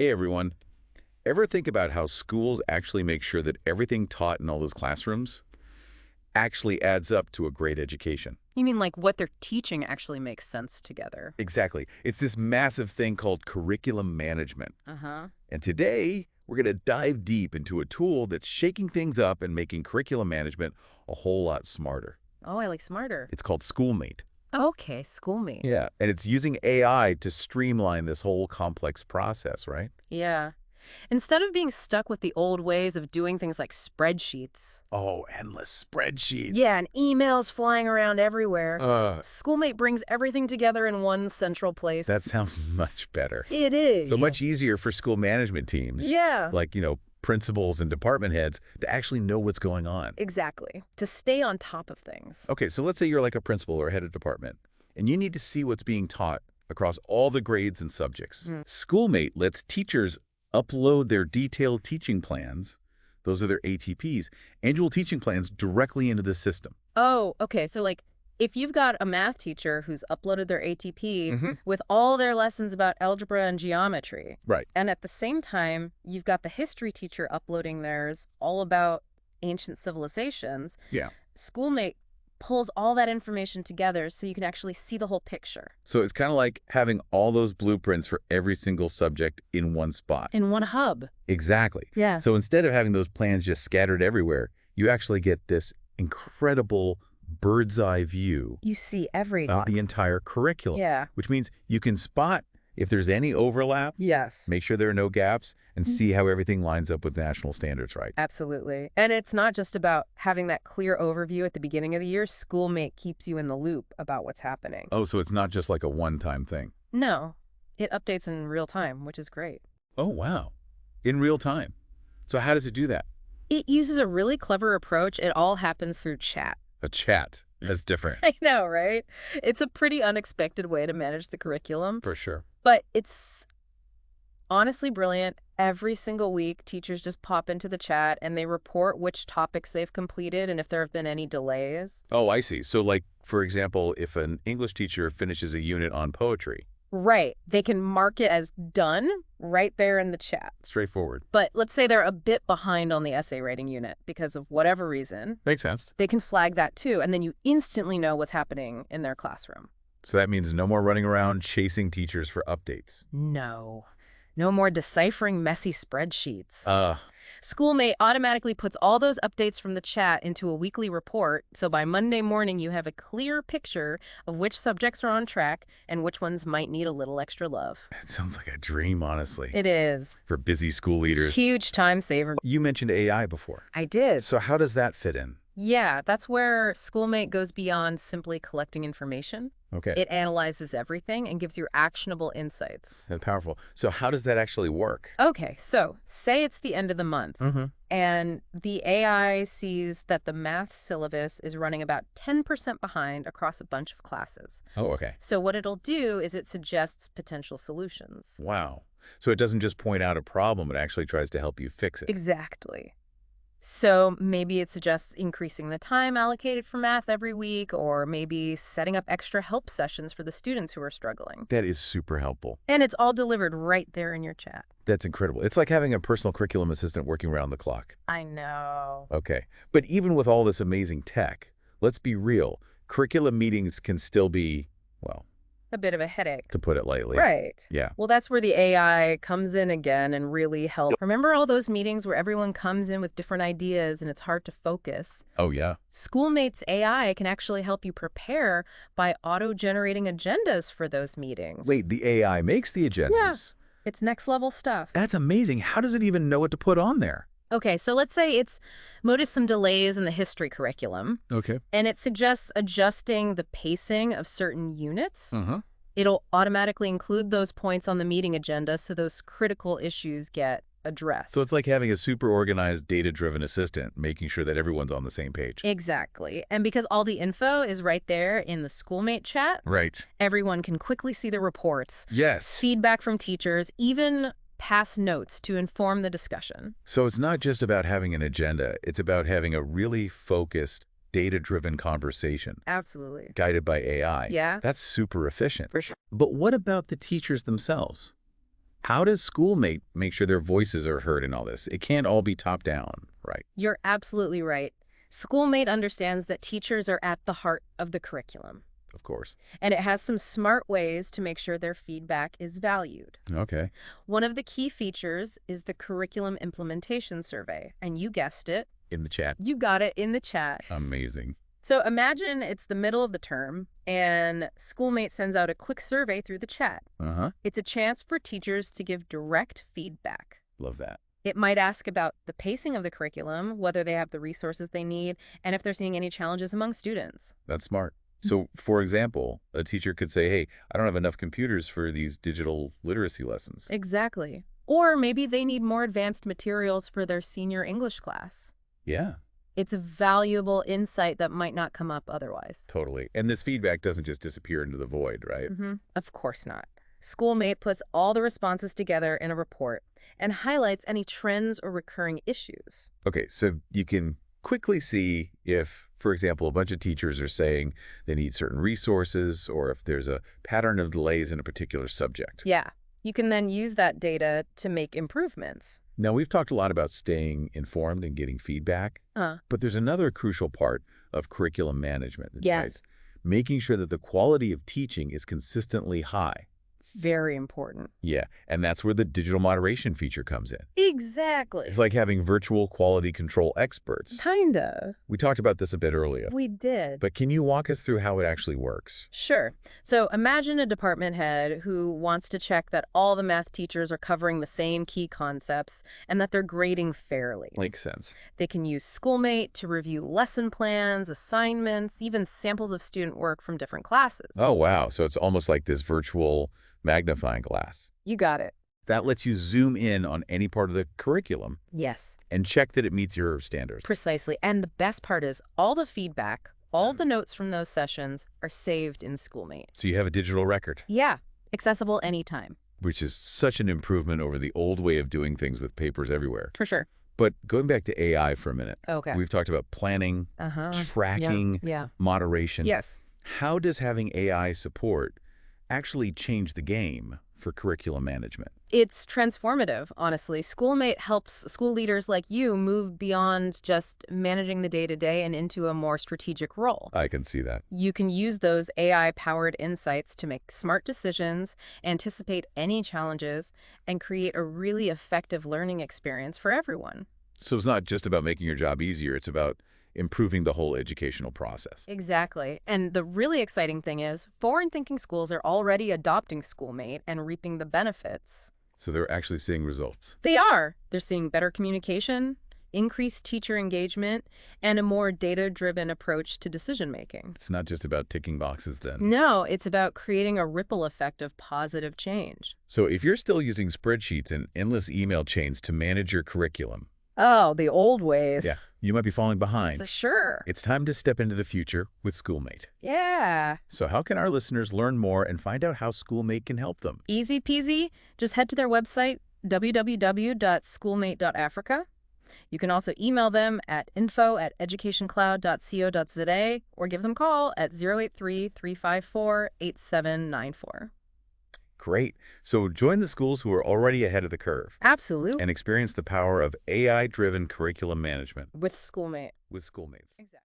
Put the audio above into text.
Hey everyone, ever think about how schools actually make sure that everything taught in all those classrooms actually adds up to a great education? You mean like what they're teaching actually makes sense together? Exactly. It's this massive thing called curriculum management. Uh-huh. And today, we're going to dive deep into a tool that's shaking things up and making curriculum management a whole lot smarter. Oh, I like smarter. It's called Schoolmate. Okay, Schoolmate. Yeah. And it's using AI to streamline this whole complex process, right? Yeah. Instead of being stuck with the old ways of doing things like spreadsheets. Oh, endless spreadsheets. Yeah, and emails flying around everywhere. Uh, Schoolmate brings everything together in one central place. that sounds much better. It is. So much easier for school management teams, Yeah. like, principals and department heads, to actually know what's going on. Exactly. To stay on top of things. Okay, so let's say you're like a principal or a head of department, and you need to see what's being taught across all the grades and subjects. Schoolmate lets teachers upload their detailed teaching plans, those are their ATPs, annual teaching plans, directly into the system. Oh, okay. So like if you've got a math teacher who's uploaded their ATP Mm-hmm. with all their lessons about algebra and geometry, Right. and at the same time, you've got the history teacher uploading theirs all about ancient civilizations, Yeah. Schoolmate pulls all that information together so you can actually see the whole picture So it's kind of like having all those blueprints for every single subject in one spot. in one hub. Exactly. Yeah. So instead of having those plans just scattered everywhere, you actually get this incredible bird's eye view You see every of the entire curriculum, Yeah. which means you can spot if there's any overlap, Yes. make sure there are no gaps, and see how everything lines up with national standards, right? Absolutely. And it's not just about having that clear overview at the beginning of the year. Schoolmate keeps you in the loop about what's happening. Oh, so it's not just like a one-time thing. No, it updates in real time, which is great. Oh, wow. In real time. So how does it do that? It uses a really clever approach. It all happens through chat. A chat. That's different. I know, right? It's a pretty unexpected way to manage the curriculum, For sure. but it's honestly brilliant. Every single week, teachers just pop into the chat and they report which topics they've completed and if there have been any delays. Oh, I see. So like, for example, if an English teacher finishes a unit on poetry, Right. They can mark it as done right there in the chat. straightforward. But let's say they're a bit behind on the essay writing unit because of whatever reason. Makes sense. They can flag that too, and then you instantly know what's happening in their classroom. So that means no more running around chasing teachers for updates. No. No more deciphering messy spreadsheets. Uh, Schoolmate automatically puts all those updates from the chat into a weekly report, so by Monday morning you have a clear picture of which subjects are on track and which ones might need a little extra love. it sounds like a dream, honestly, It is. for busy school leaders. Huge time saver. You mentioned AI before. I did. So how does that fit in? Yeah, that's where Schoolmate goes beyond simply collecting information. Okay. It analyzes everything and gives you actionable insights. That's powerful. So how does that actually work? Okay, so say it's the end of the month Mm-hmm. and the AI sees that the math syllabus is running about 10% behind across a bunch of classes. Oh, okay. So what it'll do is it suggests potential solutions. Wow. So it doesn't just point out a problem, it actually tries to help you fix it. Exactly. So maybe it suggests increasing the time allocated for math every week, or maybe setting up extra help sessions for the students who are struggling. That is super helpful. And it's all delivered right there in your chat. That's incredible. It's like having a personal curriculum assistant working around the clock. I know. Okay. But even with all this amazing tech, let's be real, curriculum meetings can still be, well, A bit of a headache. to put it lightly. Right. Yeah. Well, that's where the AI comes in again and really helps. Remember all those meetings where everyone comes in with different ideas and it's hard to focus? Oh, yeah. Schoolmate's AI can actually help you prepare by auto-generating agendas for those meetings. Wait, the AI makes the agendas? Yeah. It's next level stuff. That's amazing. How does it even know what to put on there? Okay, so let's say it's noticed some delays in the history curriculum, Okay. and it suggests adjusting the pacing of certain units. Uh-huh. It'll automatically include those points on the meeting agenda so those critical issues get addressed. So it's like having a super organized, data-driven assistant, making sure that everyone's on the same page. Exactly. And because all the info is right there in the Schoolmate chat, Right. everyone can quickly see the reports, Yes. feedback from teachers, even pass notes to inform the discussion. So it's not just about having an agenda. It's about having a really focused, data-driven conversation Absolutely. guided by AI. Yeah. That's super efficient. For sure. But what about the teachers themselves? How does Schoolmate make sure their voices are heard in all this? It can't all be top down, right? You're absolutely right. Schoolmate understands that teachers are at the heart of the curriculum, Of course. and it has some smart ways to make sure their feedback is valued. Okay. One of the key features is the Curriculum Implementation Survey, and you guessed it. In the chat. You got it in the chat. Amazing. So imagine it's the middle of the term, and Schoolmate sends out a quick survey through the chat. Uh-huh. It's a chance for teachers to give direct feedback. Love that. It might ask about the pacing of the curriculum, whether they have the resources they need, and if they're seeing any challenges among students. That's smart. So, for example, a teacher could say, hey, I don't have enough computers for these digital literacy lessons. Exactly. Or maybe they need more advanced materials for their senior English class. Yeah, It's a valuable insight that might not come up otherwise. totally. And this feedback doesn't just disappear into the void, right? Of course not. Schoolmate puts all the responses together in a report and highlights any trends or recurring issues. Okay, so you can quickly see if, for example, a bunch of teachers are saying they need certain resources or if there's a pattern of delays in a particular subject. Yeah, you can then use that data to make improvements. Now, we've talked a lot about staying informed and getting feedback, but there's another crucial part of curriculum management. Yes. Right? Making sure that the quality of teaching is consistently high. Very important. Yeah, and that's where the digital moderation feature comes in. Exactly. It's like having virtual quality control experts. Kinda. We talked about this a bit earlier, We did. but can you walk us through how it actually works? Sure. So imagine a department head who wants to check that all the math teachers are covering the same key concepts and that they're grading fairly. Makes sense. They can use Schoolmate to review lesson plans, assignments, even samples of student work from different classes. Oh, wow. So it's almost like this virtual magnifying glass. You got it. That lets you zoom in on any part of the curriculum Yes, and check that it meets your standards. precisely. And the best part is all the feedback, all the notes from those sessions are saved in Schoolmate. So you have a digital record, Yeah, accessible anytime. which is such an improvement over the old way of doing things with papers everywhere. For sure. But going back to AI for a minute, Okay. we've talked about planning, tracking, Yeah. moderation. Yes. How does having AI support actually change the game for curriculum management? It's transformative, honestly. Schoolmate helps school leaders like you move beyond just managing the day-to-day and into a more strategic role. I can see that. You can use those AI-powered insights to make smart decisions, anticipate any challenges, and create a really effective learning experience for everyone. So it's not just about making your job easier, it's about improving the whole educational process. Exactly. And the really exciting thing is, forward-thinking schools are already adopting Schoolmate and reaping the benefits. So they're actually seeing results. They are. They're seeing better communication, increased teacher engagement, and a more data-driven approach to decision-making. It's not just about ticking boxes then. No, it's about creating a ripple effect of positive change. So if you're still using spreadsheets and endless email chains to manage your curriculum, Oh, the old ways. yeah, you might be falling For behind. sure. It's time to step into the future with Schoolmate. Yeah. So how can our listeners learn more and find out how Schoolmate can help them? Easy peasy. Just head to their website, www.schoolmate.africa. You can also email them at info@educationcloud.co.za or give them a call at 083-354-8794. Great. So join the schools who are already ahead of the curve Absolutely. and experience the power of AI-driven curriculum management With Schoolmate. with Schoolmates. Exactly.